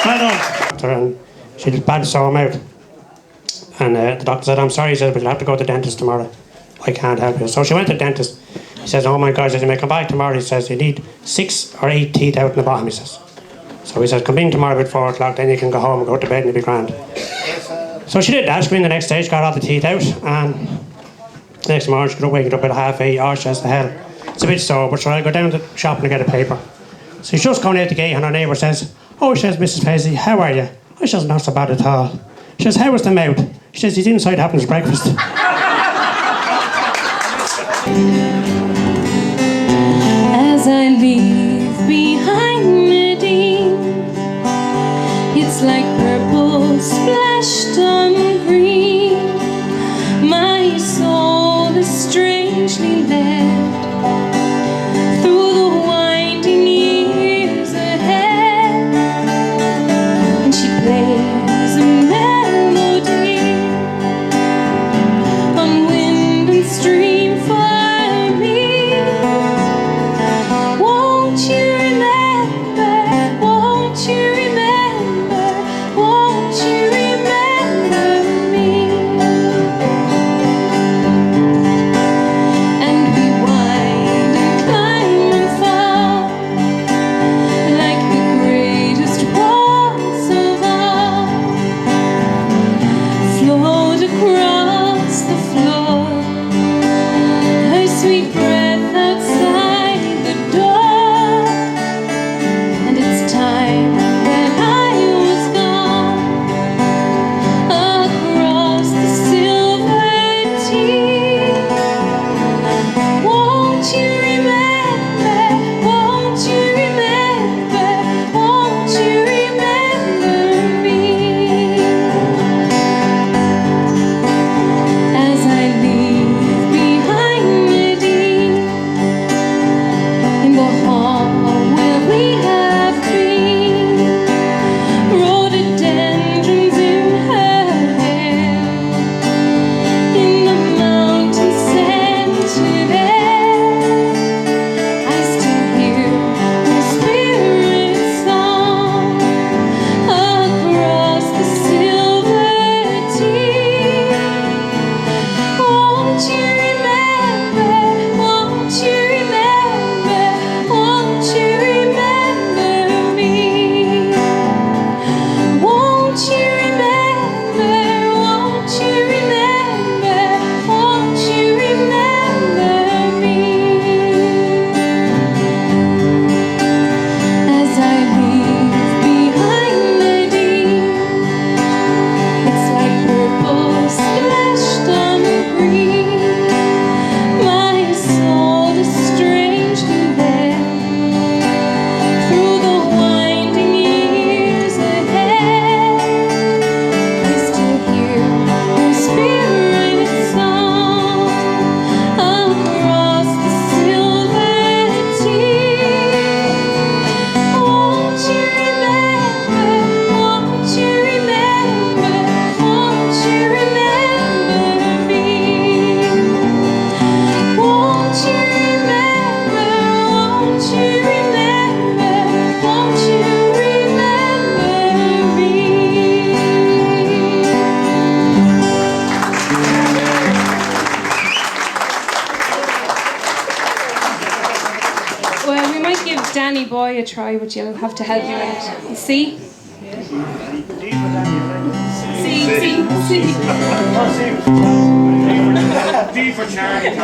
Well done. And she had bad sore mouth. And the doctor said, I'm sorry, he said, but you'll have to go to the dentist tomorrow. I can't help you. So she went to the dentist. He says, oh my God, he says, you may come back tomorrow. He says, you need 6 or 8 teeth out in the bottom, he says. So he says, come in tomorrow about 4 o'clock, then you can go home and go to bed and you'll be grand. So she did that. She went in the next day, she got all the teeth out. And the next morning, she got up, waking up at 8:30. Oh, she says, the hell, it's a bit sore, but so I'll go down to the shop and I get a paper. So she's just coming out the gate and her neighbour says, oh, she says, Mrs. Paisley, how are you? Oh, she says, not so bad at all. She says, how was the mouth? She says, he's inside having his breakfast. As I leave behind Nadine, it's like purple splashed on green. My soul is strangely led through the winding years ahead, and she plays a melody on wind and stream for me. Won't you remember? Won't you remember? Won't you remember me? And we wind and climb and fall like the greatest waltz of all. Float across the floor, her sweet breath outside the door. And it's time that I was gone across the silver sea. Won't you remember? Won't you remember? Won't you remember me? As I leave behind Nadine in the hall where we have been, rhododendrons in her hair, in the mountain scented air, I still hear her spirit song across the silver sea. Won't you remember? Won't you remember? Won't you remember me? Won't you remember? Won't you remember? Won't you remember me? As I leave behind Nadine, it's like purple splashed on green. My soul is strangely led through the winding years ahead. I still hear her spirit song across the silver sea. Won't you remember? Won't you remember? Won't you remember me? Won't you remember? Won't you remember? Won't you remember me? Well, we might give Danny Boy a try, but you'll have to help me out. See? See. D for Charlie.